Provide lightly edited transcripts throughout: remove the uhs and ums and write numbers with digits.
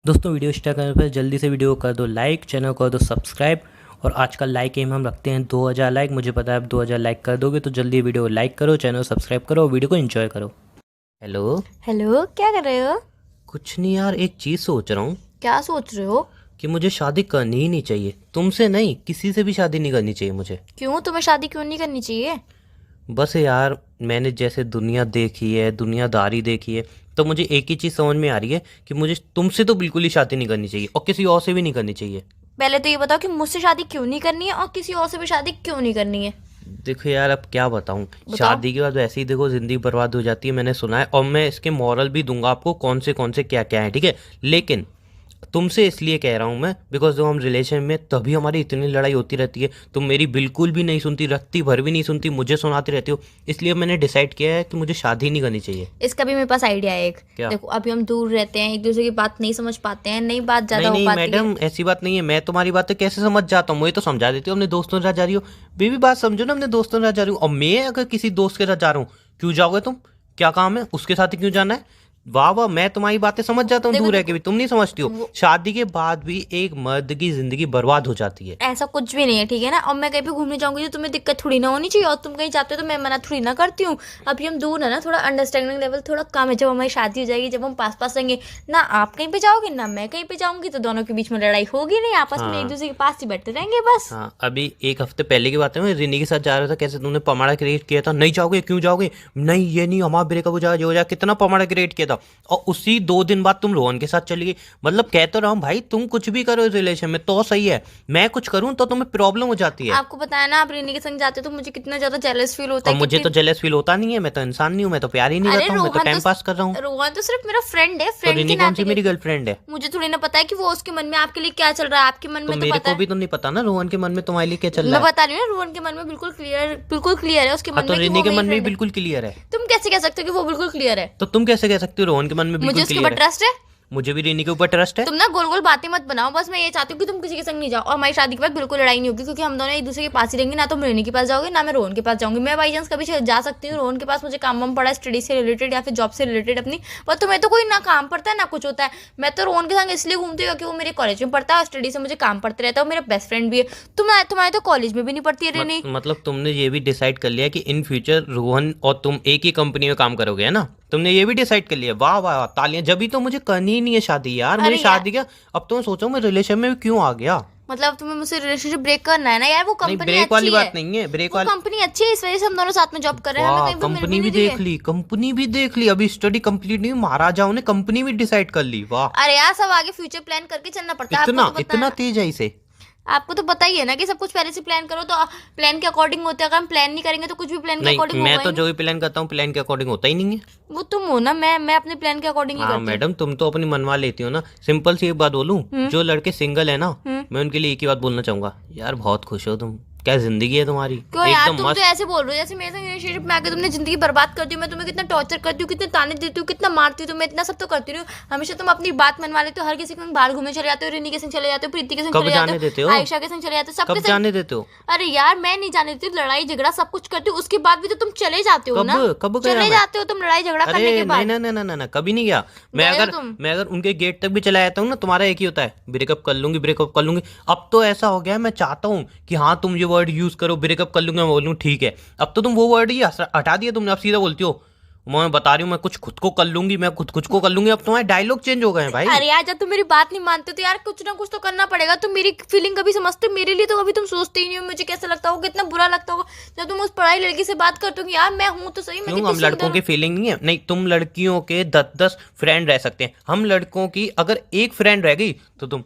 दोस्तों video start करने पर जल्दी से वीडियो को कर दो लाइक, चैनल को कर दो सब्सक्राइब। और आज का लाइक एम हम रखते हैं 2000 लाइक। मुझे पता है आप 2000 लाइक कर दोगे, तो जल्दी वीडियो को लाइक करो, चैनल को सब्सक्राइब करो और वीडियो को एंजॉय करो। हेलो हेलो, क्या कर रहे हो? कुछ नहीं यार, एक चीज़ सोच रहा हूँ क्या सोच रहे हो? कि मुझे शादी करनी ही नहीं चाहिए। तुमसे नहीं, किसी से भी शादी नहीं करनी चाहिए मुझे। क्यों, तुम्हें शादी क्यों नहीं करनी चाहिए? बस यार, मैंने जैसे दुनिया देखी है, दुनियादारी देखी है, तो मुझे एक ही चीज़ समझ में आ रही है कि मुझे तुमसे तो बिल्कुल ही शादी नहीं करनी चाहिए और किसी और से भी नहीं करनी चाहिए। पहले तो ये बताओ कि मुझसे शादी क्यों नहीं करनी है और किसी और से भी शादी क्यों नहीं करनी है। देखो यार, अब क्या बताऊं। शादी के बाद वैसे ही देखो जिंदगी बर्बाद हो जाती है, मैंने सुना है। और मैं इसके मॉरल भी दूंगा आपको, कौन से क्या क्या है, ठीक है। लेकिन तुमसे इसलिए कह रहा हूं मैं, बिकॉज जब हम रिलेशन में तभी हमारी इतनी लड़ाई होती रहती है। तुम मेरी बिल्कुल भी नहीं सुनती, रत्ती भर भी नहीं सुनती, मुझे सुनाती रहती हो। इसलिए मैंने डिसाइड किया है कि मुझे शादी नहीं करनी चाहिए। इसका भी मेरे पास आइडिया है एक। क्या? देखो, अभी हम दूर रहते हैं, एक दूसरे की बात नहीं समझ पाते हैं, नई बात ज्यादा नहीं हो नहीं पाती है। मैडम, ऐसी बात नहीं है। मैं तुम्हारी बातें कैसे समझ जाता हूँ, मुझे तो समझा देती हो। अपने दोस्तों के साथ जा रही हो, बेबी बात समझो ना, अपने दोस्तों के साथ जा रही हूँ। और मैं अगर किसी दोस्त के साथ जा रहा हूँ, क्यों जाओगे तुम? क्या काम है, उसके साथ ही क्यों जाना है? वाह वाह, मैं तुम्हारी बातें समझ जाता हूँ, देखो दूर रह के भी तुम नहीं समझती हो। शादी के बाद भी एक मर्द की जिंदगी बर्बाद हो जाती है। ऐसा कुछ भी नहीं है, ठीक है ना। और मैं कहीं भी घूमने जाऊंगी तो तुम्हें दिक्कत थोड़ी ना होनी चाहिए, और तुम कहीं जाते हो तो मैं मना थोड़ी ना करती हूँ। अभी हम दूर है ना, थोड़ा अंडरस्टैंडिंग लेवल थोड़ा कम है। जब हमारी शादी हो जाएगी, जब हम पास पास रहेंगे ना, आप कहीं पे जाओगे ना मैं कहीं पे जाऊंगी, तो दोनों के बीच में लड़ाई होगी नहीं, आपस में एक हाँ दूसरे के पास ही बैठे रहेंगे बस। हाँ, अभी एक हफ्ते पहले की बात है, मैं रिनी के साथ जा रहा था। कैसे तुमने पमाड़ा क्रिएट किया था, नहीं जाओगे, क्यों जाओगे, नहीं ये नहीं, हमारा ब्रेकअप हो जाएगा, जो हो जाएगा, कितना पमाड़ा क्रिएट किया था। और उसी 2 दिन बाद तुम रोहन के साथ चली गई। मतलब कह तो रहा हूँ भाई, तुम कुछ भी करो इस रिलेशन में तो सही है, मैं कुछ करूँ तो तुम्हें प्रॉब्लम हो जाती है। आपको पता है ना, आप रीनी के संग जाते हो तो मुझे कितना ज्यादा जेलस फील होता और है। मुझे तो जेलस फील होता नहीं है, मैं तो इंसान नहीं हूँ, मैं तो प्यार ही नहीं अरे करता हूँ, मैं तो टाइम पास कर रहा हूँ। रोहन तो सिर्फ मेरा फ्रेंड है, तो फ्रेंड के रिनी कौन सी नाते। मेरी गर्लफ्रेंड है? मुझे थोड़ी ना पता है कि वो उसके मन में आपके लिए क्या चल रहा है। आपके मन तो में तो मेरे पता को है। भी तो नहीं पता ना रोहन के मन में तुम्हारे लिए क्या चल मैं रहा है। बता रही हूँ ना, रोहन के मन में बिल्कुल क्लियर है उसके हाँ, मन तो में कि रिनी वो के मेरी मन में भी फ्रेंड है। बिल्कुल क्लियर है। तुम कैसे कह सकते हो कि वो बिल्कुल क्लियर है? तो तुम कैसे कह सकते हो रोहन के मन में मुझे बिल्कुल उसके क्लियर ऊपर है? ट्रस्ट है। मुझे भी रिनी के ऊपर ट्रस्ट है। तुम ना गोल गोल बातें मत बनाओ, बस मैं ये चाहती हूँ कि तुम किसी के संग नहीं जाओ, और हमारी शादी के बाद बिल्कुल लड़ाई नहीं होगी, क्योंकि हम दोनों एक दूसरे के पास ही रहेंगे। ना तुम रेनी के पास जाओगे, ना मैं रोहन के पास जाऊंगी। मैं बाई चांस कभी जा सकती हूँ रोहन के पास, मुझे काम वाम पड़ा है स्टडी से रिलेटेड या फिर जॉब से रिलेटेड अपनी। पर तुम्हें तो कोई ना काम पड़ता है ना कुछ होता है। मैं तो रोहन के संग इसलिए घूमती हूँ क्योंकि वो मेरे कॉलेज में पढ़ता है और स्टडी से मुझे काम पड़ता रहता है, और मेरा बेस्ट फ्रेंड भी है। तुम्हारे तो कॉलेज में भी नहीं पढ़ती है रेनी। मतलब तुमने ये भी डिसाइड कर लिया कि इन फ्यूचर रोहन और तुम एक ही कंपनी में काम करोगे, है ना? तुमने ये भी डिसाइड कर लिया। वाह वाह, तालियां। जब भी तो मुझे करनी ही नहीं है शादी यार, मुझे अरे शादी क्या। अब तो मैं सोचो मैं रिलेशन में क्यों आ गया। मतलब तुम्हें मुझसे रिलेशनशिप ब्रेक करना है ना यार। वो नहीं, कंपनी ब्रेक वाली अच्छी है। बात नहीं है, ब्रेक वो वाली। कंपनी अच्छी है, इस वजह से हम दोनों साथ में जॉब कर रहे हैं। हमें वाह, कहीं पे मिल कंपनी भी नहीं रही देख है। ली, कंपनी भी देख ली। अभी स्टडी कंप्लीट नहीं, महाराजाओं ने कंपनी भी डिसाइड कर ली। वाह, अरे यार, सब आगे फ्यूचर प्लान करके चलना पड़ता है। इतना आपको तो पता इतना है। तेज है इसे। आपको तो पता ही है ना कि सब कुछ पहले से प्लान करो तो प्लान के अकॉर्डिंग होता है। अगर हम प्लान नहीं करेंगे तो कुछ भी प्लान के नहीं, अकॉर्डिंग मैं होगा तो ही नहीं। जो भी प्लान करता हूँ प्लान के अकॉर्डिंग होता ही नहीं है। वो तुम हो ना, मैं अपने प्लान के अकॉर्डिंग ही हाँ करती हूँ। मैडम, तुम तो अपनी मनवा लेती हो ना। सिंपल सी एक बात बोलूं, जो लड़के सिंगल है ना, हम्म। मैं उनके लिए एक ही बात बोलना चाहूंगा, यार बहुत खुश हो तुम। क्या जिंदगी है तुम्हारी, क्यों यार, एकदम तुम मस्त। तो ऐसे बोल रहे हो जैसे मेरे संग रिलेशनशिप में आके तुमने जिंदगी बर्बाद कर दी। मैं तुम्हें कितना टॉर्चर करती हूँ, कितने ताने देती हूँ, कितना मारती हूँ तुम्हें, इतना सब तो करती हूँ। हमेशा तुम अपनी बात मनवा लेते हो, हर किसी के संग बाहर घूमने चले जाते हो, रिनी के संग चले जाते हो, प्रीति के संग कब चले जाने जाते देते हो, हो? आयशा के संग चले जाते हो, सबके कब संग। जाने देते हो? अरे यार, मैं नहीं जाने देती। लड़ाई झगड़ा सब कुछ करती हूँ, उसके बाद भी तो तुम चले जाते हो ना। कब गया चले मैं? जाते हो तुम लड़ाई झगड़ा करने अरे के नहीं बाद। नहीं नहीं नहीं, कभी नहीं गया। मैं गए हो अगर तुम। मैं अगर उनके गेट तक भी चला जाता हूँ ना, तुम्हारा एक ही होता है, ब्रेकअप कर लूंगी, ब्रेकअप कर लूंगी। अब तो ऐसा हो गया है, मैं चाहता हूँ कि हाँ तुम ये वर्ड यूज करो, ब्रेकअप कर लूंगी, मैं बोलूँ ठीक है। अब तो तुम वो वर्ड ही हटा दिया तुमने, अब सीधा बोलती हो मैं बता रही हूँ मैं कुछ खुद को कर लूंगी, मैं खुद को कर लूंगी। अब तुम्हारे डायलॉग चेंज हो गए हैं भाई। अरे यार, जब तुम मेरी बात नहीं मानते तो यार कुछ ना कुछ तो करना पड़ेगा। तुम मेरी फीलिंग कभी समझते हो? मेरे लिए तो कभी तुम सोचते ही नहीं हो। मुझे कैसा लगता होगा, कितना बुरा लगता होगा जब तुम उस पढ़ाई लड़की से बात करते हो कि यार मैं हूं तो सही, मैं क्यों, कितनी हम लड़कों सुंदर की हूं। फीलिंग नहीं है? नहीं, तुम लड़कियों के 10-10 फ्रेंड रह सकते हैं, हम लड़कों की अगर एक फ्रेंड रह गई तो तुम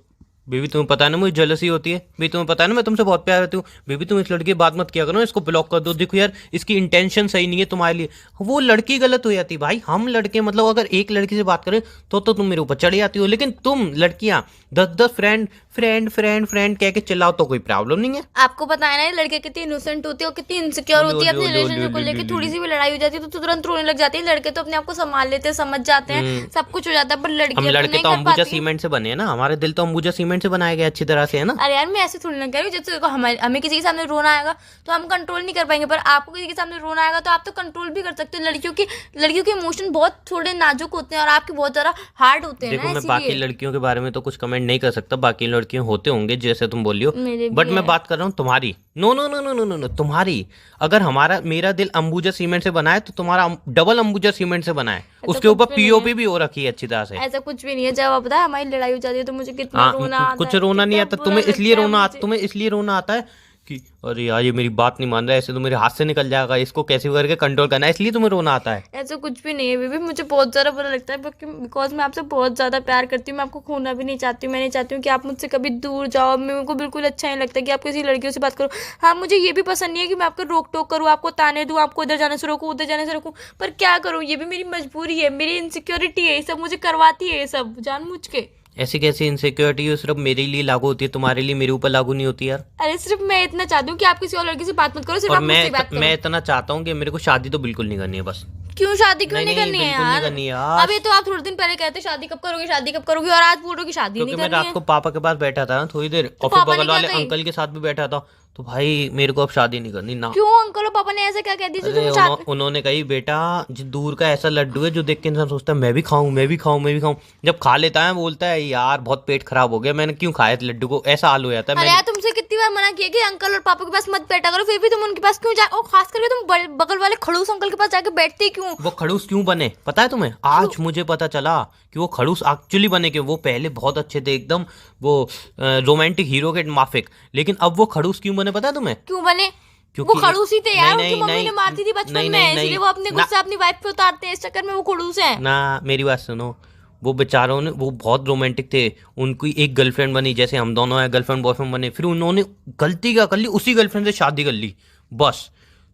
बेबी, तुम्हें पता है ना मुझे जेलसी होती है। बेबी तुम्हें पता है ना मैं तुमसे बहुत प्यार करती हूँ। बेबी तुम इस लड़की की बात मत किया करो, इसको ब्लॉक कर दो। देखो यार, इसकी इंटेंशन सही नहीं है तुम्हारे लिए। वो लड़की गलत हो जाती है भाई। हम लड़के मतलब अगर एक लड़की से बात करें तो तुम मेरे ऊपर चढ़ जाती हो, लेकिन तुम लड़कियां 10-10 फ्रेंड फ्रेंड फ्रेंड फ्रेंड कह के चिल्लाओ तो कोई प्रॉब्लम नहीं है। आपको पता है ना, ये लड़के कितनी इनोसेंट होती है और कितनी इनसिक्योर होती है अपने रिलेशनशिप को लेकर। थोड़ी सी भी लड़ाई हो जाती है तो तुरंत रोने लग जाती है। लड़के तो अपने आप को संभाल लेते हैं, समझ जाते हैं, सब कुछ हो जाता है, पर हम लड़कियां तो लड़के नहीं तो कर अंबुजा पाती। सीमेंट से बने हैं ना, हमारे दिल तो अंबुजा सीमेंट सीमेंट से बनाया गया अच्छी तरह से, है ना। अरे यार मैं ऐसे थोड़ी ना कह रही हूँ, जैसे देखो हमें किसी के सामने रोना आएगा तो हम कंट्रोल नहीं कर पाएंगे, पर आपको किसी के सामने रोना आएगा तो आप तो कंट्रोल भी कर सकते हो। लड़कियों के इमोशन बहुत थोड़े नाजुक होते हैं और आपके बहुत ज्यादा हार्ड होते हैं देखो ना, मैं बाकी इसीलिए। लड़कियों के बारे में तो कुछ कमेंट नहीं कर सकता, बाकी लड़कियां होते होंगे जैसे तुम बोली हो, मेरे भी बट मैं है। बात कर रहा हूँ तुम्हारी। No no no no no no no, तुम्हारी। अगर मेरा दिल अंबुजा सीमेंट से बना है तो तुम्हारा डबल अंबुजा सीमेंट से बना है, उसके ऊपर कुछ भी नहीं है। पीओपी भी हो रखी है अच्छी तरह से। ऐसा कुछ भी नहीं है। जब पता है हमारी लड़ाई हो जाती है तो मुझे कितना हाँ, रोना आता कुछ है, रोना नहीं कितना आता बुरा लगता है मुझे। तुम्हें इसलिए रोना आता है कि अरे यार ये मेरी बात नहीं मान रहा है, ऐसे तो मेरे हाथ से निकल जाएगा, इसको कैसे करके कंट्रोल करना है, इसलिए तुम्हें रोना आता है। ऐसा कुछ भी नहीं है बेबी, मुझे बहुत ज़्यादा बुरा लगता है बिकॉज मैं आपसे बहुत ज़्यादा प्यार करती हूँ। मैं आपको खोना भी नहीं चाहती हूँ। मैं नहीं चाहती हूँ कि आप मुझसे कभी दूर जाओ। मेरे को बिल्कुल अच्छा नहीं लगता कि आप किसी लड़कियों से बात करो। हाँ, मुझे ये भी पसंद नहीं है कि मैं आपको रोक टोक करूँ, आपको ताने दूँ, आपको इधर जाने से रोकूँ, उधर जाने से रोकूँ, पर क्या करूँ, ये भी मेरी मजबूरी है, मेरी इनसिक्योरिटी है, ये सब मुझे करवाती है, ये सब जानबूझ के। ऐसी कैसी इनसिक्योरिटी है सिर्फ मेरे लिए लागू होती है, तुम्हारे लिए मेरे ऊपर लागू नहीं होती यार। अरे सिर्फ मैं इतना चाहती हूँ कि आप किसी और लड़की से बात मत करो, सिर्फ और आप मुझसे बात करो। मैं इतना चाहता हूँ कि मेरे को शादी तो बिल्कुल नहीं करनी है बस। क्यों शादी क्यों नहीं नहीं नहीं करनी है बिल्कुल नहीं यार? करनी है यार। अभी तो आप थोड़े दिन पहले कहते शादी कब करोगे, शादी कब करोगे, और आज बोल रहे हो कि शादी क्योंकि नहीं मैं करनी रात है। को पापा के पास बैठा था ना थोड़ी देर, और फिर पापा ने बगल क्या वाले कही? अंकल के साथ भी बैठा था, तो भाई मेरे को अब शादी नहीं करनी ना। क्यों अंकल और पापा ने ऐसा क्या कह दिया जो अरे तुम चाहते? उन्होंने कही बेटा जो दूर का ऐसा लड्डू है जो देख के इंसान सोचता है मैं भी खाऊं मैं भी खाऊं मैं भी खाऊं, जब खा लेता है बोलता है यार बहुत पेट खराब हो गया, मैंने क्यों खाया इस लड्डू को, ऐसा हाल हो जाता है। अरे यार तुमसे कितनी बार मना किया कि अंकल और पापा के पास मत बैठा करो, फिर भी तुम उनके पास क्यों जा, और खास करके तुम बगल वाले खड़ूस अंकल के पास जाके बैठते क्यों? वो खड़ूस क्यों बने पता है तुम्हें? आज मुझे पता चला कि वो खड़ूस एक्चुअली बने कि वो पहले बहुत अच्छे थे एकदम, वो रोमांटिक हीरो के माफिक, लेकिन अब वो खड़ूस क्यों बने पता है तुम्हें? क्यों बने? क्योंकि वो खड़ूस ही थे यार, नहीं, उनकी मम्मी नहीं, ने मारती थी बचपन नहीं, में, नहीं, इसलिए नहीं, वो अपने गुस्से अपनी वाइफ पे उतारते हैं, इस चक्कर में वो खड़ूस है। ना मेरी बात सुनो, वो बेचारों ने वो बहुत रोमांटिक थे, उनकी एक गर्लफ्रेंड बनी जैसे हम दोनों हैं गर्लफ्रेंड बॉयफ्रेंड बने, फिर उन्होंने गलती क्या कर ली उसी गर्लफ्रेंड से शादी कर ली बस।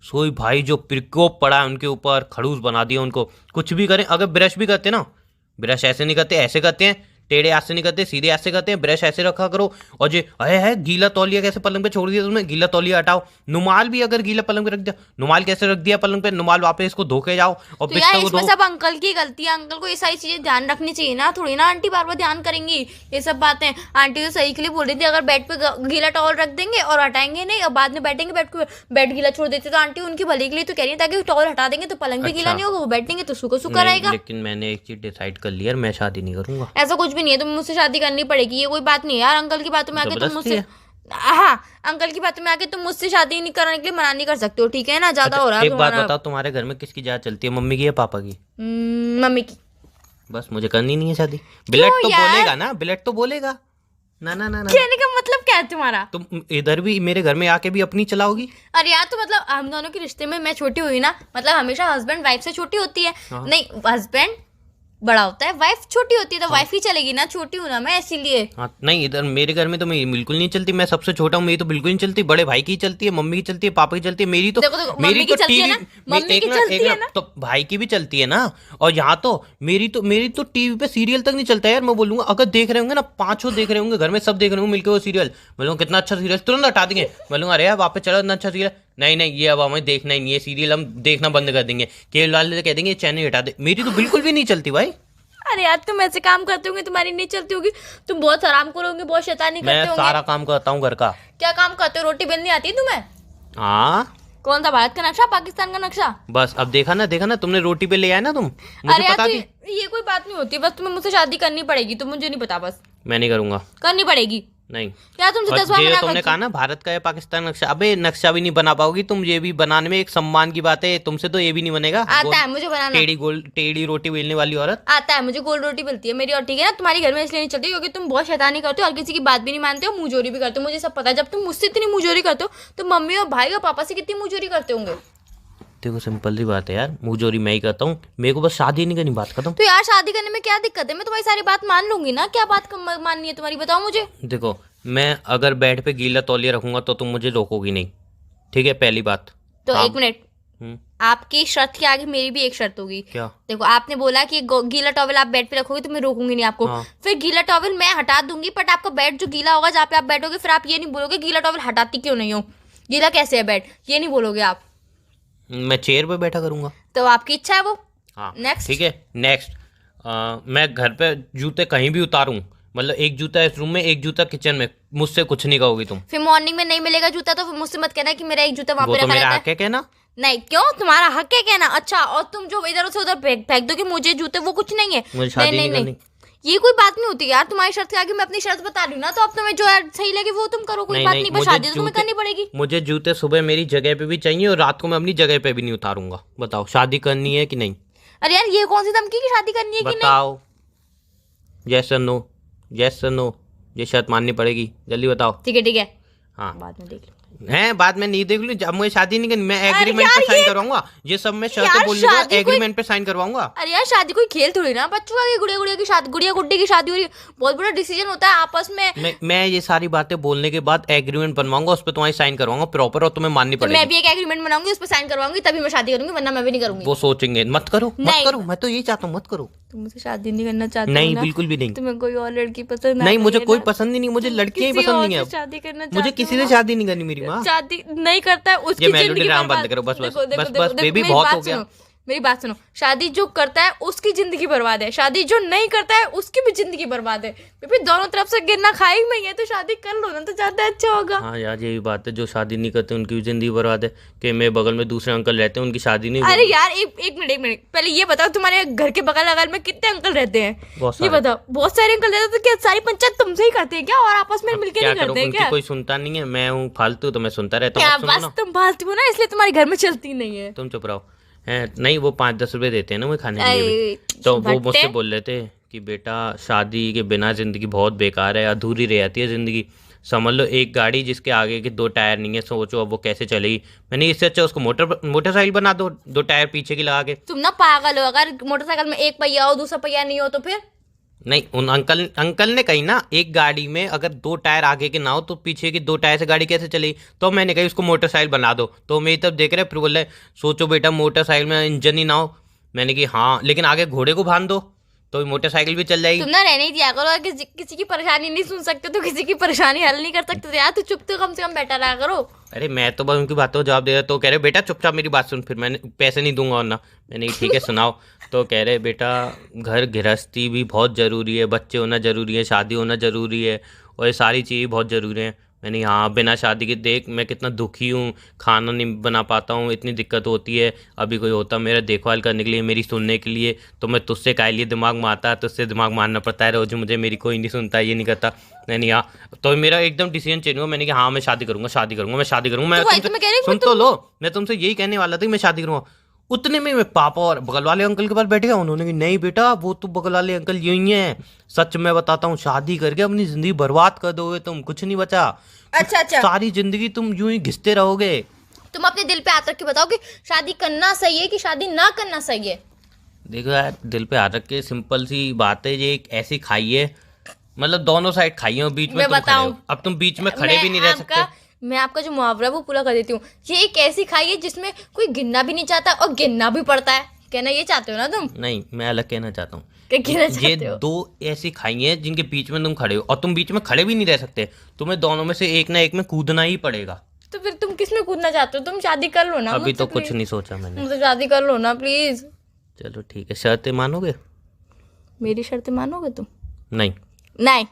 सोई भाई जो प्रकोप पड़ा है उनके ऊपर, खड़ूस बना दिया उनको। कुछ भी करें, अगर ब्रश भी करते ना, ब्रश ऐसे नहीं करते ऐसे करते हैं, टेढ़े हाथ से नहीं करते सीधे हाथ से करते हैं, ब्रश ऐसे रखा करो। और जो है गीला तौलिया कैसे पलंग पे छोड़ दिया तुमने, गीला तौलिया हटाओ। नुमाल भी अगर गीला पलंग पे रख दिया, नुमाल कैसे रख दिया पलंग पे, नुमाल वापस इसको धो के जाओ और तो यार बिस्तर को इसमें धो। सब अंकल की गलती है, अंकल को ये सारी चीजें ध्यान रखनी चाहिए ना, थोड़ी ना आंटी बार बार ध्यान करेंगी ये सब बातें। आंटी तो सही के लिए बोल रही थी, अगर बेड पे गीला टॉवल रख देंगे और हटाएंगे नहीं और बाद में बैठेंगे बेड गीला छोड़ देते, तो आंटी उनकी भले के लिए तो कह रही है, ताकि टॉवल हटा देंगे तो पलंग भी गीला अच्छा। नहीं होगा, वो बैठेंगे तो सूखा सूखा नहीं, रहेगा। लेकिन मैंने एक चीज डिसाइड कर लिया, मैं शादी नहीं करूंगा। ऐसा कुछ भी नहीं है, तुम मुझसे शादी करनी पड़ेगी, ये कोई बात नहीं है यार। अंकल की बातों में आके तुम जबरदस्ती मुझसे, है। हाँ अंकल की बातों में आके तुम मुझसे शादी नहीं करने के लिए मना नहीं कर सकते हो, ठीक है ना? ज्यादा हो रहा है एक बात तुम्हारा। बताओ, तुम्हारे घर में किसकी ज्यादा चलती है, मम्मी की या पापा की? मम्मी की। बस मुझे करनी नहीं है शादी। बिलेट तो यार? बोलेगा ना, बिलेट तो बोलेगा ना ना ना ना। कहने का मतलब क्या है तुम्हारा? तुम इधर भी मेरे घर में आके भी अपनी चलाओगी? अरे यार तो मतलब हम दोनों के रिश्ते में मैं छोटी हुई ना, मतलब हमेशा हस्बैंड वाइफ से छोटी होती है। हाँ। नहीं, हस्बैंड बड़ा होता है, वाइफ छोटी होती है, तो वाइफ ही चलेगी ना, छोटी हूँ ना मैं इसीलिए। हाँ नहीं, इधर मेरे घर में तो मेरी बिल्कुल नहीं चलती, मैं सबसे छोटा हूँ, मेरी तो बिल्कुल नहीं चलती। बड़े भाई की चलती है, मम्मी की चलती है, पापा की चलती है, मेरी तो देखो, मम्मी मेरी की तो चलती है टीवी ना, मम्मी की चलती है ना। तो भाई की भी चलती है ना। और यहाँ तो मेरी तो टीवी पे सीरियल तक नहीं चलता यार। मैं बोलूंगा अगर देख रहे होंगे ना, पांचों देख रहे होंगे घर में, सब देख रहे होंगे मिलकर वो सीरियल, बोलूंगा कितना अच्छा सीरियल, तुरंत हटा देंगे। बोलूंगा अरे यार वापस चलो, इतना अच्छा सीरियल, नहीं नहीं ये अब हमें देखना ही नहीं, ये सीरियल हम देखना बंद कर देंगे, केबल वाले कह देंगे चैनल हटा दे। मेरी तो बिल्कुल भी नहीं चलती भाई। अरे यार तुम ऐसे काम करते होंगे, तुम्हारी नहीं चलती होगी, तुम बहुत आराम करोगे, बहुत शैतानी मैं करते होंगे। सारा काम करता हूँ घर का। क्या काम करते हो? रोटी बेलनी आती है तुम्हें? हाँ कौन सा, भारत का नक्शा, पाकिस्तान का नक्शा? बस अब देखा ना तुमने रोटी पे ले आया ना तुम, मुझे अरे यार पता तो थी। ये कोई बात नहीं होती, बस तुम्हें मुझसे शादी करनी पड़ेगी, तो मुझे नहीं पता, बस मैं नहीं करूंगा, करनी पड़ेगी। नहीं। क्या तुमसे और 10 बार ये मना तुमने कर कहा ना भारत का या पाकिस्तान नक्शा, अबे नक्शा भी नहीं बना पाओगी तुम, ये भी बनाने में एक सम्मान की बात है, तुमसे तो ये भी नहीं बनेगा। आता है मुझे बनाना, टेढ़ी रोटी बेलने वाली औरत। आता है मुझे, गोल रोटी मिलती है मेरी, और ठीक है ना, तुम्हारी घर में इसलिए नहीं चलती क्योंकि तुम बहुत शैतानी करते हो और किसी की बात भी नहीं मानते हो, मुंहजोरी भी करते हो, मुझे सब पता है। जब तुम मुझसे इतनी मुंहजोरी करते हो तो मम्मी और भाई और पापा से कितनी मुंहजोरी करते होंगे। देखो सिंपल सी बात है यार, मुंहजोरी मैं ही करता हूँ, मेरे को बस शादी नहीं करनी, बात खत्म। तो यार शादी करने में क्या दिक्कत है? मैं तुम्हारी सारी बात मान लूंगी ना, क्या बात माननी है तुम्हारी, बताओ मुझे। देखो मैं अगर बेड पे गीला तौलिया रखूंगा तो तुम मुझे रोकोगी नहीं, ठीक है पहली बात। तो हाँ। 1 मिनट, आपकी शर्त के आगे मेरी भी एक शर्त होगी। क्या? देखो आपने बोला कि गीला टॉवल आप बेड पे रखोगे तो मैं रोकूंगी नहीं आपको। हाँ। फिर गीला टॉवल मैं हटा दूंगी, बट आपका बेड जो गीला होगा जहाँ पे आप बैठोगे, फिर आप ये नहीं बोलोगे गीला टॉवल हटाती क्यों नहीं हो, गीला कैसे है बेड, ये नहीं बोलोगे आप। मैं चेयर पे बैठा करूंगा। तो आपकी इच्छा है वो। हाँ Next। ठीक है, नेक्स्ट। मैं घर पे जूते कहीं भी उतारूं, मतलब एक जूता इस रूम में, एक जूता किचन में, मुझसे कुछ नहीं कहोगी तुम। फिर मॉर्निंग में नहीं मिलेगा जूता तो फिर मुझसे मत कहना कि मेरा एक जूता वहां वो पे तो रखा मेरा रहता हक है कहना। है। नहीं क्यों, तुम्हारा हक है कहना। अच्छा, और तुम जो इधर से उधर फेंक दो कि मुझे जूते, वो कुछ नहीं है। मुझे शादी नहीं करनी। ये कोई बात नहीं होती यार, तुम्हारी शर्त के आगे मैं अपनी शर्त बता रही हूँ ना, तो अब तुम्हें जो यार सही लगे वो तुम करो, कोई बात नहीं, पर शादी तो तुम्हें करनी पड़ेगी। मुझे जूते सुबह मेरी जगह पे भी चाहिए और रात को मैं अपनी जगह पे भी नहीं उतारूंगा। बताओ शादी करनी है कि नहीं? अरे यार ये कौन सी धमकी की शादी करनी है कि नहीं? बताओ, यस और नो, यस और नो, ये शर्त माननी पड़ेगी, जल्दी बताओ। ठीक है ठीक है, हाँ बाद में देख लो। हैं, बाद में नहीं देख लूँ, जब मुझे शादी नहीं करनी, मैं एग्रीमेंट पे यार साइन ये- करवाऊंगा। ये सब मैं शर्त यार बोलने के बाद शादी कोई- एग्रीमेंट पे साइन करवाऊंगा। अरे यार शादी कोई खेल थोड़ी ना, बच्चों का गुड़िया गुड़िया की शादी, गुड़िया गुड्डी की शादी हो रही है, बहुत बड़ा डिसीजन होता है आपस में। मैं ये सारी बातें बोलने के बाद एग्रीमेंट बनवाऊंगा, उस पर तुम्हारी साइन करवाऊंगा प्रॉपर, और तुम्हें माननी तो मैं पड़ेगी। भी एक एग्रीमेंट बनाऊंगी, उस पर साइन करवाऊंगी, तभी मैं शादी करूंगी, वरना मैं भी नहीं करूंगी। वो सोचेंगे मत करो मत नहीं। करो, मैं तो यही चाहता हूँ मत करो। तुम मुझसे शादी नहीं करना चाहते हो नहीं ना? बिल्कुल भी नहीं। तुम्हें कोई और लड़की पसंद आ नहीं गई मुझे है कोई ना? पसंद ही नहीं, मुझे तुम लड़कियां ही किसी पसंद और नहीं से है। शादी करना मुझे चाहते किसी हो से ना? शादी नहीं करनी मेरी माँ। शादी नहीं करता है उसकी ये मेलोडी जिंदगी ड्रामा बर्बाद। बंद करो, बस, बस, देखो, देखो, बस, देखो, बस, देखो, बेबी, मेरी बहुत बात हो गया। सुनो, मेरी बात सुनो। शादी जो करता है उसकी जिंदगी बर्बाद है, शादी जो नहीं करता है उसकी भी जिंदगी बर्बाद है। बेबी दोनों तरफ से गिरना खाई में ही है, तो शादी कर लो ना, तो ज्यादा अच्छा होगा। हाँ यार यही बात है, जो शादी नहीं करते उनकी भी जिंदगी बर्बाद है। कि मेरे बगल में दूसरे अंकल रहते हैं, उनकी शादी नहीं अरे हुई। यार एक मिनट पहले ये बताओ, तुम्हारे घर के बगल अगल में कितने अंकल रहते हैं? बहुत ये सारे। बताओ, बहुत सारे अंकल रहते हैं, तो क्या सारी पंचायत तुमसे ही करते हैं क्या, और आपस में मिलके क्या नहीं करूँ, करते हैं उनकी क्या? कोई सुनता नहीं है, मैं हूँ फालतू तो मैं सुनता रहता क्या हूँ। अब सुनो बस ना, तुम फालतू हो ना, इसलिए तुम्हारे घर में चलती नहीं है। तुम चुप रहो। हैं नहीं, वो 5-10 रुपए देते हैं ना मुझे खाने के लिए भी। अरे, तो वो भट्टे। मुझसे बोल रहे थे कि बेटा शादी के बिना जिंदगी बहुत बेकार है, अधूरी रह जाती है जिंदगी। समझ लो एक गाड़ी जिसके आगे के 2 टायर नहीं है, सोचो अब वो कैसे चलेगी। मैंने इससे अच्छा उसको मोटरसाइकिल बना दो, 2 टायर पीछे की लगा के। तुम ना पागल हो, अगर मोटरसाइकिल में एक पहिया हो दूसरा पहिया नहीं हो तो फिर? नहीं, उन अंकल ने कही ना, एक गाड़ी में अगर 2 टायर आगे के ना हो तो पीछे के 2 टायर से गाड़ी कैसे चलेगी। तो मैंने कही उसको मोटरसाइकिल बना दो, तो मेरी तरफ देख रहे, फिर बोल रहे सोचो बेटा मोटरसाइकिल में इंजन ही ना हो। मैंने की हाँ, लेकिन आगे घोड़े को बांध दो तो मोटरसाइकिल भी चल जाएगी। तुम ना रहने ही दिया करो, अगर किसी की परेशानी नहीं सुन सकते तो किसी की परेशानी हल नहीं कर सकते, तो यार तू चुप तो कम से कम बैठा रहा करो। अरे मैं तो बस उनकी बातों का जवाब दे रहा, तो कह रहे बेटा चुपचाप मेरी बात सुन, फिर मैंने पैसे नहीं दूंगा और ना। मैंने कहा, ठीक है सुनाओ। तो कह रहे बेटा घर गृहस्थी भी बहुत ज़रूरी है, बच्चे होना ज़रूरी है, शादी होना ज़रूरी है, और ये सारी चीज़ें बहुत ज़रूरी हैं। मैंने कहा, हाँ बिना शादी के देख मैं कितना दुखी हूँ, खाना नहीं बना पाता हूँ, इतनी दिक्कत होती है। अभी कोई होता मेरा देखभाल करने के लिए, मेरी सुनने के लिए, तो मैं तुझसे काहे लिए दिमाग मारता है, तुझसे दिमाग मारना पड़ता है रोज मुझे, मेरी कोई नहीं सुनता, ये नहीं करता। मैंने कहा, तो मेरा एकदम डिसीजन चेंज हुआ। मैंने कहा हाँ मैं शादी करूंगा, शादी करूंगा, मैं शादी करूंगा। तो वही तो मैं कह रही हूँ, सुन तो लो, मैं तुमसे यही कहने वाला था कि मैं शादी करूंगा। उतने में मैं पापा और बगल वाले अंकल के पास बैठ गया। उन्होंने कहा नहीं बेटा वो तो बगल वाले अंकल यही हैं, सच मैं बताता हूँ, शादी करके अपनी जिंदगी बर्बाद कर दोगे तुम, कुछ नहीं बचा। अच्छा अच्छा, सारी जिंदगी तुम यूं ही घिसते रहोगे। तुम अपने दिल पे हाथ रख के बताओ कि शादी करना सही है कि शादी ना करना सही है? देखो यार, दिल पे हाथ रख के सिंपल सी बात है, ये एक ऐसी खाई है, मतलब दोनों साइड खाई है, बीच में मैं तुम खड़े बताऊं? हो। अब तुम बीच में खड़े भी नहीं रह सकते। मैं आपका जो मुहावरा है वो पूरा कर देती हूँ। ये एक ऐसी खाई है जिसमें कोई गिनना भी नहीं चाहता और गिनना भी पड़ता है। कहना ये चाहते हो ना तुम? नहीं, मैं अलग कहना चाहता हूँ। क्या कहना ये चाहते हो? 2 ऐसी खाई हैं जिनके बीच में तुम खड़े हो, और तुम बीच में खड़े भी नहीं रह सकते, तुम्हें दोनों में से एक ना एक में कूदना ही पड़ेगा। तो फिर तुम किस में कूदना चाहते हो? तुम शादी कर लो ना अभी मुझसे, तो कुछ please। नहीं सोचा मैंने। मुझसे शादी कर लो ना प्लीज। चलो ठीक है, शर्तें मानोगे? मेरी शर्तें मानोगे तुम? नहीं नहीं।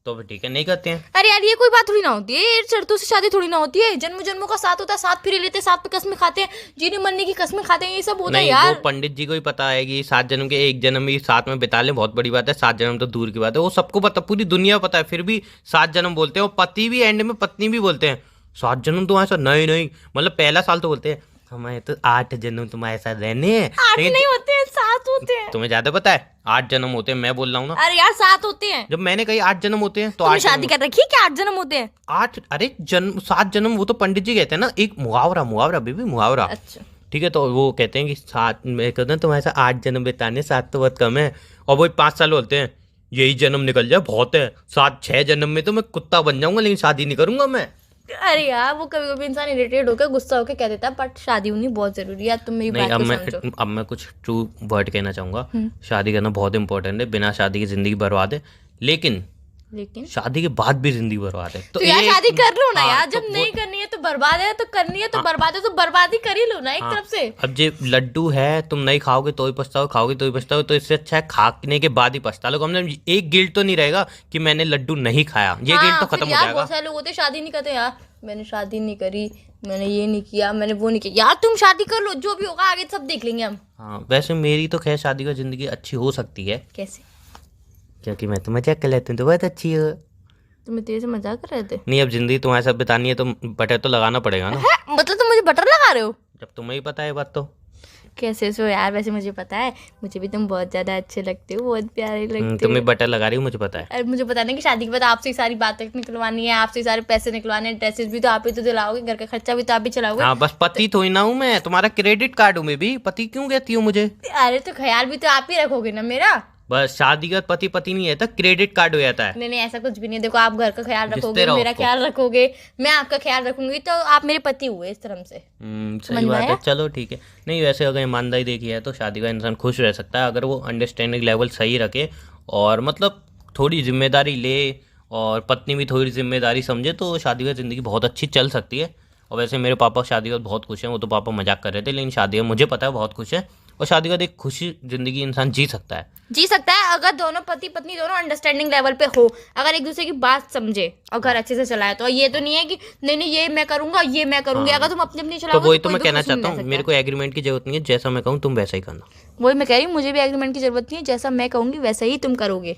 तो फिर ठीक है, नहीं करते हैं। अरे यार ये कोई बात थोड़ी ना होती है, ये शर्तों से शादी थोड़ी ना होती है। जन्म जन्मों का साथ होता है, साथ फिर लेते हैं, साथ पे कसमें खाते हैं, जीने मरने की कसमें खाते हैं, ये सब होता है नहीं, यार। वो पंडित जी को ही पता है कि 7 जन्म के 1 जन्म भी साथ में बिता लें बहुत बड़ी बात है, 7 जन्म तो दूर की बात है, वो सबको पता, पूरी दुनिया पता है, फिर भी 7 जन्म बोलते हैं। और पति भी एंड में पत्नी भी बोलते हैं 7 जन्म तो ऐसा नहीं नहीं, मतलब पहला साल तो बोलते हैं हमारे तो 8 जन्म तुम्हारे साथ रहने हैं। 8 नहीं होते हैं, 7 होते हैं। तुम्हें ज्यादा पता है, 8 जन्म होते हैं, मैं बोल रहा हूँ ना। अरे यार 7 होते हैं। जब मैंने कही 8 जन्म होते हैं तो तुमने 8 शादी कर रखी है क्या? 8 जन्म होते हैं? 8, अरे जन्म 7 जन्म वो तो पंडित जी कहते हैं ना, एक मुहावरा बेबी, मुहावरा। अच्छा ठीक है, तो वो कहते हैं कि 7 मैं कहता हूँ तुम्हारे साथ 8 जन्म बिताने, 7 तो बहुत कम है। और वो 5 साल बोलते हैं यही जन्म निकल जाए बहुत है, 7-6 जन्म में तो मैं कुत्ता बन जाऊंगा, लेकिन शादी नहीं करूंगा मैं। अरे यार वो कभी कभी इंसान इरिटेट होकर गुस्सा होकर कह देता है, बट शादी होनी बहुत जरूरी है। तुम मेरी नहीं, बात को समझो। अब मैं कुछ ट्रू वर्ड कहना चाहूंगा। शादी करना बहुत इंपॉर्टेंट है, बिना शादी की जिंदगी बर्बाद है, लेकिन लेकिन शादी के बाद भी जिंदगी बर्बाद है तो यार शादी कर लो ना यार, जब तो नहीं करनी है तो बर्बाद है, तो करनी है तो बर्बाद है, तो बर्बाद ही कर ही लो ना एक तरफ से। अब जो लड्डू है तुम नहीं खाओगे तो ही पछताओ, खाओगे तो ही पछताओ, तो इससे अच्छा है खाने के बाद ही पछता लो। हमने एक गिल्ट तो नहीं रहेगा कि मैंने लड्डू नहीं खाया, ये गिल्ट तो फिर खत्म हो यार जाएगा। बहुत सारे लोग होते हैं शादी नहीं करते, यार मैंने शादी नहीं करी, मैंने ये नहीं किया, मैंने वो नहीं किया। यार तुम शादी कर लो, जो भी होगा आगे सब देख लेंगे हम। हाँ वैसे मेरी तो खैर शादी का जिंदगी अच्छी हो सकती है, कैसे? क्योंकि मैं तो मजाक कर लेती हूँ तो बहुत अच्छी हो। तुम्हें तेरे से मजाक कर रहे थे? नहीं अब जिंदगी तुम्हारे साथ बितानी है तो बटर तो लगाना पड़ेगा ना। मतलब तुम मुझे बटर लगा रहे हो? जब तुम्हें ही पता है बात तो। कैसे सो यार, वैसे मुझे पता है, मुझे भी तुम बहुत ज्यादा अच्छे लगते हो, बहुत प्यारे लगते हो। तुम्हें बटर लगा रही हो मुझे पता है। अरे मुझे पता नहीं कि शादी के बाद आपसे ही सारी बातें निकलवानी है, आपसे ही सारे पैसे निकलवाने हैं, ड्रेसेस भी तो आप ही तो दिलाओगे, घर का खर्चा भी तो आप ही चलाओगे। हाँ बस पति थोड़ी ना हूँ मैं, तुम्हारा क्रेडिट कार्ड हूँ मैं भी, पति क्यों कहती हो मुझे? अरे तो ख्याल भी तो आप ही रखोगे ना मेरा। बस शादी का पति पति नहीं रहता, क्रेडिट कार्ड हो जाता है। नहीं नहीं ऐसा कुछ भी नहीं है। देखो आप घर का ख्याल जिसते रखोगे, रहो मेरा उसको। ख्याल रखोगे, मैं आपका ख्याल रखूंगी, तो आप मेरे पति हुए इस तरह से। सही बात है, चलो ठीक है। नहीं वैसे अगर ईमानदारी देखी है तो शादी का इंसान खुश रह सकता है अगर वो अंडरस्टैंडिंग लेवल सही रखे और मतलब थोड़ी जिम्मेदारी ले और पत्नी भी थोड़ी जिम्मेदारी समझे, तो शादी का ज़िंदगी बहुत अच्छी चल सकती है। और वैसे मेरे पापा शादी का बहुत खुश हैं, वो तो पापा मजाक कर रहे थे, लेकिन शादी का मुझे पता है बहुत खुश है। और शादी का एक खुशी ज़िंदगी इंसान जी सकता है, अगर दोनों पति पत्नी दोनों अंडरस्टैंडिंग लेवल पे हो, अगर एक दूसरे की बात समझे और घर अच्छे से चलाए, तो ये तो नहीं है कि नहीं नहीं ये मैं करूंगा ये मैं करूंगी। अगर तुम अपनी अपनी तो चलाओगे वही तो कोई मैं भी कहना खुश नहीं चाहता रह हूँ, सकता। मेरे को एग्रीमेंट की जरूरत नहीं है, जैसा मैं कहूँ तुम वैसा ही करना। वही मैं कह रही हूँ, मुझे भी एग्रीमेंट की जरूरत नहीं है, जैसा मैं कहूंगी वैसा ही तुम करोगे।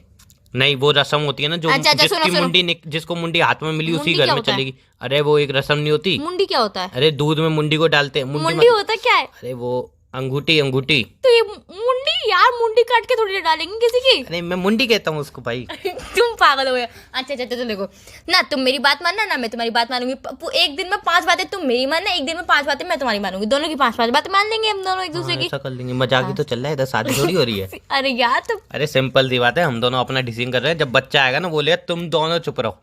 नहीं वो रस्म होती है ना जो अच्छा, जिसकी सुनो। जिसको मुंडी हाथ में मिली उसी मुंडी घर क्या में होता है? चलेगी। अरे वो एक रस्म नहीं होती। मुंडी क्या होता है? अरे दूध में मुंडी को डालते हैं। मुंडी होता क्या है? अरे वो अंगूठी अंगूठी। तो ये मुंडी यार, मुंडी काट के थोड़ी ना डालेंगे किसी की। अरे मैं मुंडी कहता हूँ उसको भाई। तुम पागल हो गए। अच्छा तो देखो ना, तुम मेरी बात मानना ना मैं तुम्हारी बात मानूंगी। एक दिन में 5 बातें तुम मेरी मानना, एक दिन में 5 बातें मैं तुम्हारी मानूंगी, दोनों की 5 बातें मान लेंगे हम दोनों एक दूसरे की। ऐसा कर लेंगे, मजाक ही तो चल रहा है, इधर शादी थोड़ी हो रही है। अरे यार तो अरे सिंपल सी बात है, हम दोनों अपना डिसीजन कर रहे हैं, जब बच्चा आएगा ना बोले तुम दोनों चुप रहो,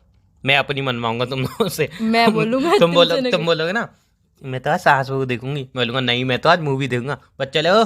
मैं अपनी मनवाऊंगा तुम दोनों से। मैं बोलूंगा तुम बोलोगे ना मैं तो आज सास बहू देखूंगी, मैं बोलूंगा नहीं मैं तो आज मूवी देखूंगा। बच्चा चलो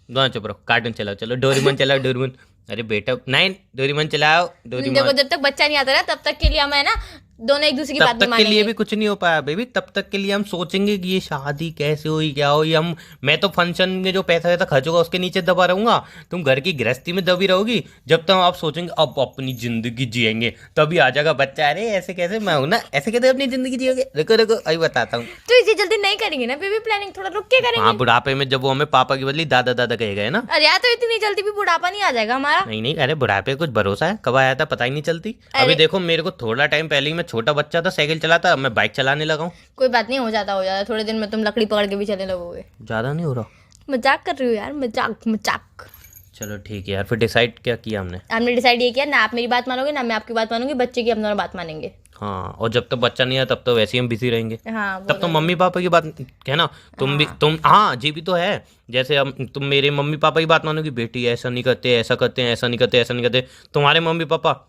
दोनों चुप रहो, कार्टून चलाओ, चलो डोरेमोन चलाओ डोरेमोन। अरे बेटा नहीं डोरेमोन चलाओ डोरेमोन। देखो जब तक बच्चा नहीं आता ना तब तक के लिए हमें ना दोनों एक दूसरे की तब बात नहीं तक के लिए मानेंगे। भी कुछ नहीं हो पाया बेबी, तब तक के लिए हम सोचेंगे कि ये शादी कैसे हुई क्या हुई। मैं तो फंक्शन में जो पैसा वैसा खर्च होगा उसके नीचे दबा रहूंगा, तुम घर की गृहस्थी में दबी रहोगी। जब तक आप सोचेंगे अब अपनी जिंदगी जिएंगे तभी आ जाएगा बच्चा। अरे ऐसे कैसे, मैं हूं ना, ऐसे कैसे अपनी जिंदगी जियोगे। रुको रुको अभी बताता हूँ। तो इसे जल्दी नहीं करेंगे ना बेबी, प्लानिंग थोड़ा रुक के करेंगे। हाँ बुढ़ापे में जब वो हमें पापा की बदली दादा दादा कहे गए ना। अरे यार तो इतनी जल्दी भी बुढ़ापा नहीं आ जाएगा हमारा। नहीं नहीं अरे बुढ़ापे कुछ भरोसा है, कब आया था पता ही नहीं चलती। अभी देखो मेरे को थोड़ा टाइम पहले ही मैं छोटा बच्चा था, साइकिल चलाता, मैं बाइक चलाने लगा हूँ। कोई बात नहीं, हो जाता थोड़े दिन में तुम लकड़ी पकड़ के भी चलने लगोगे। ज्यादा नहीं हो रहा। मजाक कर रही हो यार, मजाक। चलो ठीक है यार, फिर डिसाइड क्या किया हमने? हमने डिसाइड ये किया, ना आप मेरी बात मानोगे ना मैं आपकी बात मानूंगी, बच्चे की हम दोनों बात मानेंगे। हाँ और जब तक बच्चा नहीं है तब तो वैसे ही हम बिजी रहेंगे। हाँ तब तो मम्मी पापा की बात है ना, तुम भी तुम हाँ जी भी तो है। जैसे हम तुम मेरे मम्मी पापा की बात मानोगी, बेटी ऐसा नहीं करते ऐसा करते हैं, ऐसा नहीं करते ऐसा नहीं करते। तुम्हारे मम्मी पापा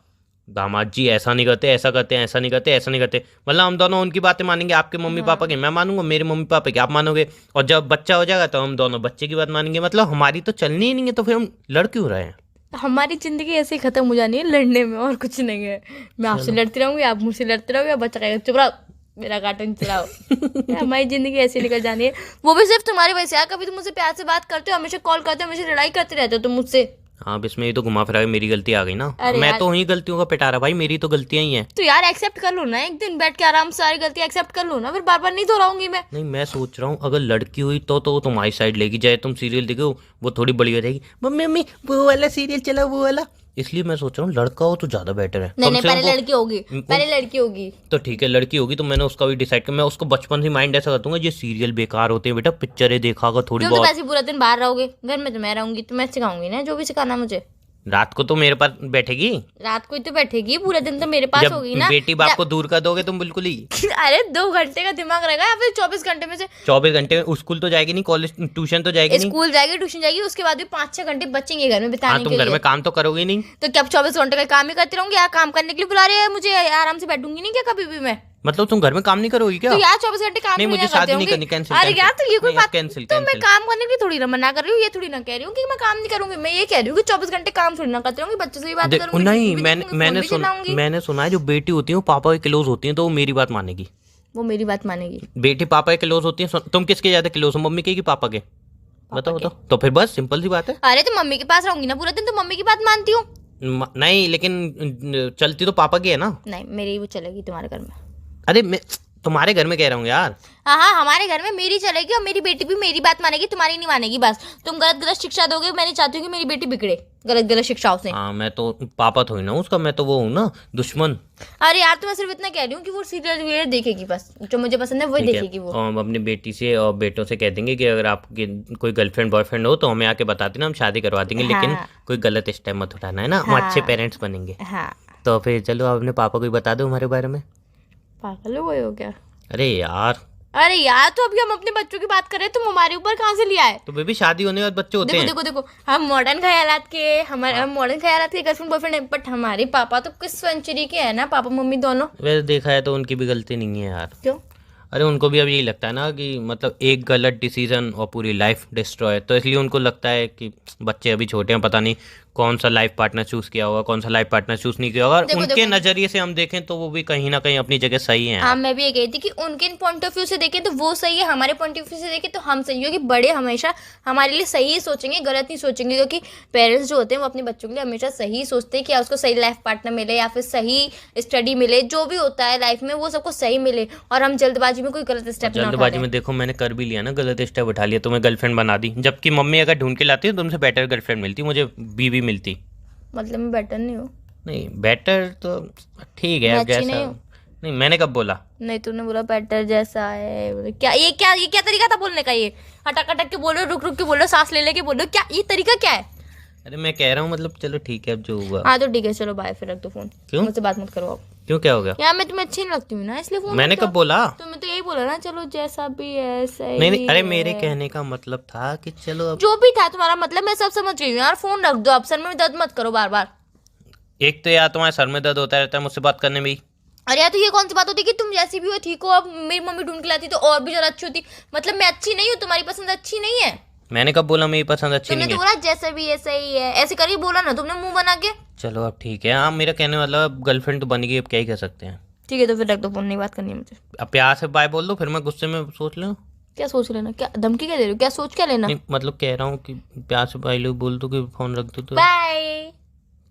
दामाद जी ऐसा नहीं करते ऐसा करते हैं, ऐसा नहीं करते ऐसा नहीं करते। मतलब हम दोनों उनकी बातें मानेंगे, आपके मम्मी पापा की मैं मानूंगा, मेरे मम्मी पापा की आप मानोगे। और जब बच्चा हो जाएगा तो हम दोनों बच्चे की बात मानेंगे। मतलब हमारी तो चलनी ही नहीं है, तो फिर हम लड़ क्यों रहे हैं? हमारी जिंदगी ऐसे ही खत्म हो जानी है लड़ने में, और कुछ नहीं है। मैं आपसे लड़ती रहूंगी, आप मुझसे लड़ते रहोगे, या बच्चा कहेगा चुप रहो मेरा कार्टून चलाओ। हमारी जिंदगी ऐसे निकल जानी है, वो भी सिर्फ तुम्हारी वजह से। यार कभी तुम मुझसे प्यार से बात करते हो, हमेशा कॉल करते हो, हमेशा लड़ाई करते रहते हो तुम मुझसे। हाँ अब इसमें ये तो घुमा फिरा के मेरी गलती आ गई ना। अरे मैं यार। तो वही गलतियों का पिटारा भाई, मेरी तो गलतियां ही हैं। तो यार एक्सेप्ट कर लो ना, एक दिन बैठ के आराम से सारी गलती एक्सेप्ट कर लो ना, फिर बार बार नहीं दोहराऊंगी मैं। नहीं मैं सोच रहा हूँ अगर लड़की हुई तो तुम्हारी साइड लेगी, जाए तुम सीरियल देखो वो थोड़ी बड़ी हो जाएगी, मम्मी मम्मी वो वाला सीरियल चला वो वाला। इसलिए मैं सोच रहा हूँ लड़का हो तो ज्यादा बेटर है। नहीं कम नहीं से पहले कम वो- लड़की होगी, पहले लड़की होगी। तो ठीक है लड़की होगी तो मैंने उसका भी डिसाइड किया। मैं उसको बचपन से माइंड ऐसा कर दूंगा ये सीरियल बेकार होते हैं बेटा, पिक्चरें देखा कर थोड़ी तुम तो बहुत। वैसे ही पूरा दिन बाहर रहोगे, घर में तो मैं रहूंगी, तो मैं सिखाऊंगी ना जो भी सिखाना मुझे। रात को तो मेरे पास बैठेगी, रात को ही तो बैठेगी, पूरे दिन तो मेरे पास जब होगी ना। बेटी बाप को दूर कर दोगे तुम बिल्कुल ही। अरे 2 घंटे का दिमाग रहेगा या फिर 24 घंटे में से? 24 घंटे में स्कूल तो जाएगी नहीं, कॉलेज ट्यूशन तो जाएगी नहीं। स्कूल जाएगी, ट्यूशन जाएगी, उसके बाद भी 5-6 घंटे बचेंगे घर में हाँ बिताने तुम के घर लिए। में काम तो करोगे नहीं। तो क्या 24 घंटे का काम ही करती रहूंगी? या काम करने के लिए बुला रही है मुझे, आराम से बैठूंगी नहीं क्या कभी भी मैं? मतलब तुम घर में काम नहीं करोगी क्या? तो यार 24 घंटे काम नहीं, थोड़ी मुझे ना करते शादी नहीं होंगे। करनी, कैंसिल अरे यार तो ये कोई बात कैंसिल तो मैं काम करने के लिए थोड़ी ना मना कर रही हूँ, ये थोड़ी ना कह रही हूँ कि मैं काम नहीं करूंगी। मैं ये कह रही हूँ कि 24 घंटे काम थोड़ी ना करते होंगे, बच्चों से भी बात करूंगी, नहीं, टीवी भी देखूंगी, फोन भी चलाऊंगी। मैंने सुना है जो बेटी होती है वो पापा के क्लोज होती है तो वो मेरी बात मानेगी। वो मेरी बात मानेगी? बेटी पापा के क्लोज होती है। तुम किसके ज्यादा क्लोज हो, मम्मी के कि पापा के? बताओ बताओ। तो फिर बस सिंपल सी बात है। अरे तो मम्मी के पास रहूंगी ना पूरा दिन, तो मम्मी की बात मानती हूँ। नहीं, लेकिन चलती तो पापा की है ना। नहीं, मेरी वो चलेगी तुम्हारे घर में। अरे मैं तुम्हारे घर में कह रहा हूँ यार। हाँ, हमारे घर में मेरी चलेगी और मेरी बेटी भी मेरी बात मानेगी, तुम्हारी नहीं मानेगी। बस तुम गलत गलत शिक्षा दोगे, मैं नहीं चाहती हूँ कि मेरी बेटी बिगड़े गलत गलत शिक्षाओं से। हाँ, मैं तो पापा थोड़ी ना उसका, मैं तो वो हूँ ना, दुश्मन। अरे यार तो मैं सिर्फ इतना कह रही हूँ कि वो सीरियल वीरियल देखेगी, बस जो मुझे पसंद है वही देखेगी वो। हम अपनी बेटी से और बेटों से कह देंगे कि अगर आपके कोई गर्लफ्रेंड बॉयफ्रेंड हो तो हमें आके बता देना, हम शादी करवा देंगे। लेकिन कोई गलत स्टेप मत उठाना, है ना। हम अच्छे पेरेंट्स बनेंगे। हाँ। तो फिर चलो अपने पापा को ही बता दो हमारे बारे में। पागल हो गए हो क्या? अरे यार, अरे यार तो अभी हम अपने बच्चों की बात कर रहे हैं, तुम हमारे ऊपर कहाँ से लिया है? तो बेबी शादी होने के बाद बच्चे होते देखो हैं। देखो देखो, हम मॉडर्न ख्यालात के हम मॉडर्न ख्यालात के गर्लफ्रेंड बॉयफ्रेंड है, बट हमारे पापा तो किस सेंचुरी के है ना, पापा मम्मी दोनों। वैसे देखा है तो उनकी भी गलती नहीं है यार। क्यों? अरे उनको भी अब यही लगता है ना कि मतलब एक गलत डिसीजन और पूरी लाइफ डिस्ट्रॉय, तो इसलिए उनको लगता है कि बच्चे अभी छोटे हैं, पता नहीं कौन सा लाइफ पार्टनर चूज किया होगा, कौन सा लाइफ पार्टनर चूज नहीं किया होगा। और उनके नजरिए से हम देखें तो वो भी कहीं ना कहीं अपनी जगह सही है। हाँ, मैं भी ये कही थी कि उनके पॉइंट ऑफ व्यू से देखें तो वो सही है, हमारे पॉइंट ऑफ व्यू से देखें तो हम सही है, क्योंकि बड़े हमेशा हमारे लिए सही ही सोचेंगे, गलत नहीं सोचेंगे। क्योंकि पेरेंट्स जो होते हैं वो अपने बच्चों के लिए हमेशा सही ही सोचते हैं कि उसको सही लाइफ पार्टनर मिले या फिर सही स्टडी मिले, जो भी होता है लाइफ में वो सबको सही मिले, और हम जल्दबाजी में कोई गलत स्टेप ना जल्दबाजी में देखो मैंने कर भी लिया ना, गलत स्टेप उठा लिया, तुम्हें गर्लफ्रेंड बना दी। जबकि मम्मी अगर ढूंढ के लाती है तुमसे बेटर गर्लफ्रेंड मिलती, मुझे बीवी मिलती। मतलब मैं बेटर नहीं हूँ? नहीं, बेटर तो ठीक है, अब जैसा नहीं, मैंने कब बोला? नहीं, तूने बोला बेटर जैसा है। क्या तरीका था बोलने का? ये अटक अटक के बोल रहे हो, रुक रुक के बोल रहे हो, सांस ले लेके बोल रहे हो, क्या ये तरीका क्या है? अरे मैं कह रहा हूँ मतलब चलो ठीक है, अब जो हुआ। हाँ तो ठीक है, चलो बाय, फिर रख दो फोन। क्यों? मुझसे बात मत करो अब। क्यों, क्या हो गया? यार मैं तुम्हें अच्छी नहीं लगती हूँ ना, इसलिए फोन। मैंने कब बोला? तुम्हें तो यही बोला ना, चलो जैसा भी है सही। नहीं, अरे मेरे कहने का मतलब था कि चलो अब जो भी था तुम्हारा मतलब मैं सब समझ गई हूँ यार, फोन रख दो अब, सर में दर्द मत करो बार बार। एक तो यार तुम्हारे सर में दर्द होता रहता है मुझसे बात करने में ही। अरे यार तो ये कौन सी बात होती है कि तुम जैसी भी हो ठीक हो, अब मेरी मम्मी ढूंढ के लाती तो और भी ज्यादा अच्छी होती। मतलब मैं अच्छी नहीं हूँ, तुम्हारी पसंद अच्छी नहीं है। मैंने कब बोला मेरी पसंद अच्छी तुमने नहीं तो है? बोला जैसे भी है सही है, ऐसे करके बोला ना तुमने मुंह बना के। चलो अब ठीक है। हाँ, मेरा कहने वाला अब गर्लफ्रेंड तो बन गई, अब क्या ही कर सकते हैं। ठीक है तो फिर रख दो फोन, नहीं बात करनी है मुझे। अब प्यार से बाय बोल दो, फिर मैं गुस्से में सोच लूँ। क्या सोच लेना? क्या धमकी क्या दे रहे हो? क्या सोच क्या लेना? नहीं मतलब कह रहा हूँ कि प्यार से बाय लोग बोल दो कि फोन रख दो तो। बाय।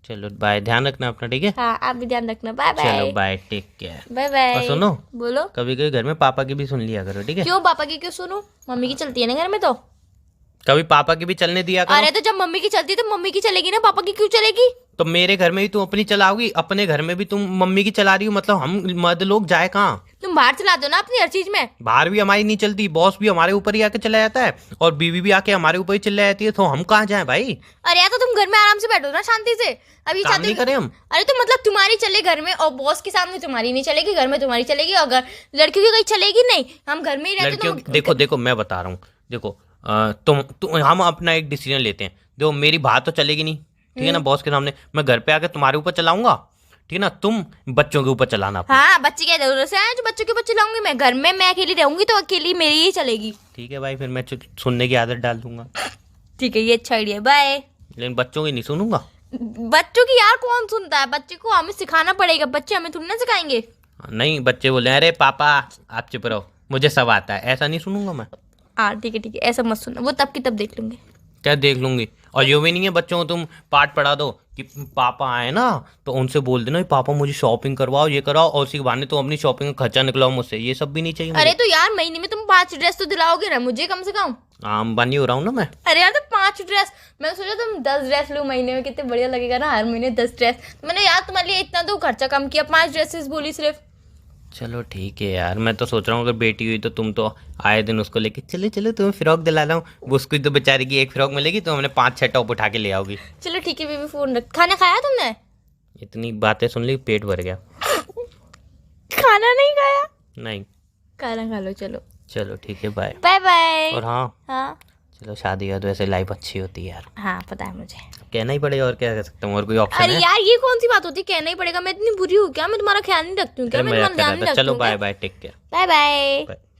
चलो बाय, ध्यान रखना अपना, ठीक है? हाँ आप भी ध्यान रखना, बाय बाय। चलो bye, take care. Bye bye. और सुनो, बोलो। कभी कभी घर में पापा की भी सुन लिया करो, ठीक है? क्यों पापा की क्यों सुनूं? मम्मी की चलती है ना घर में तो। कभी पापा की भी चलने दिया करो। अरे तो जब मम्मी की चलती है तो मम्मी की चलेगी ना, पापा की क्यों चलेगी? तो मेरे घर में भी तुम अपनी चलाओगी, अपने घर में भी तुम मम्मी की चला रही हो, मतलब हम मर्द लोग जाए कहाँ? तुम बाहर चला दो ना अपनी हर चीज में। बाहर भी हमारी नहीं चलती, बॉस भी हमारे ऊपर ही आके चला जाता है और बीवी भी आके हमारे ऊपर ही चिल्ला जाती है, तो हम कहाँ जाएं भाई? अरे यार तो तुम घर में आराम से बैठो ना शांति से। अभी काम नहीं करें हम? अरे तो मतलब तुम्हारी चले घर में और बॉस के सामने तुम्हारी नहीं चलेगी, घर में तुम्हारी चलेगी, और घर लड़कियों की कहीं चलेगी नहीं। हम घर में ही रहते लड़कियों तो देखो देखो मैं बता रहा हूँ, देखो तुम हम अपना एक डिसीजन लेते हैं। देखो मेरी बात तो चलेगी नहीं, ठीक है ना, बॉस के सामने। मैं घर पे आके तुम्हारे ऊपर चलाऊंगा, ठीक है ना, तुम बच्चों के ऊपर चलाना अपने। हाँ बच्चे क्या जरूरत है जो बच्चों के ऊपर चलाऊंगी? मैं घर में मैं अकेली रहूंगी तो अकेली मेरी ही चलेगी। ठीक है भाई, फिर मैं सुनने की आदत डाल दूंगा। ठीक है, ये अच्छा आइडिया, बाय। लेकिन बच्चों की नहीं सुनूंगा। बच्चों की यार कौन सुनता है? बच्चे को हमें सिखाना पड़ेगा, बच्चे हमें थोड़ी ना सिखाएंगे। नहीं, बच्चे बोले अरे पापा आप चुप रहो, मुझे सब आता है, ऐसा नहीं सुनूंगा मैं। हाँ ठीक है, ऐसा मत सुनना, वो तब की तब देख लूंगी। क्या देख लूंगी? और ये भी नहीं है बच्चों को तुम पाठ पढ़ा दो कि पापा आए ना तो उनसे बोल देना पापा मुझे शॉपिंग करवाओ, ये कराओ, और उसी के बहाने तुम अपनी शॉपिंग का खर्चा निकलाओ मुझसे। ये सब भी नहीं चाहिए मुझे। अरे तो यार महीने में तुम 5 ड्रेस तो दिलाओगे ना मुझे कम से कम। अंबानी हो रहा हूँ ना मैं। अरे यार तो 5 ड्रेस, मैं सोचा तुम 10 ड्रेस लो महीने में, कितने बढ़िया लगेगा ना, हर महीने 10 ड्रेस। मैंने यार तुम्हारे लिए इतना तो खर्चा कम किया, 5 ड्रेसेस बोली सिर्फ। चलो ठीक है यार, मैं तो सोच रहा हूँ अगर बेटी हुई तो तुम तो आए दिन उसको लेके चलो चलो तुम्हें फ्रॉक दिला रहा हूँ। उसको तो बेचारी की एक फ्रॉक मिलेगी तो हमने 5-6 टॉप उठा के ले आओगी। चलो ठीक है बेबी, फोन रख। खाना खाया तुमने? इतनी बातें सुन ली पेट भर गया। खाना नहीं खाया? नहीं। खाना खा लो, चलो चलो ठीक है, बाय बाय बाय। और हाँ, हाँ चलो शादी का तो ऐसे लाइफ अच्छी होती है यार, हाँ पता है मुझे। कहना ही पड़ेगा, और क्या कर सकता हूँ, और कोई ऑप्शन अरे है? यार ये कौन सी बात होती है, कहना ही पड़ेगा? मैं इतनी बुरी हूँ क्या? मैं तुम्हारा ख्याल नहीं रखती हूँ क्या? अरे मैं मजाक तुम्हारा कर ध्यान रहा नहीं था, रखती चलो हूँ बाय क्या? Bye, take care. Bye bye. Bye.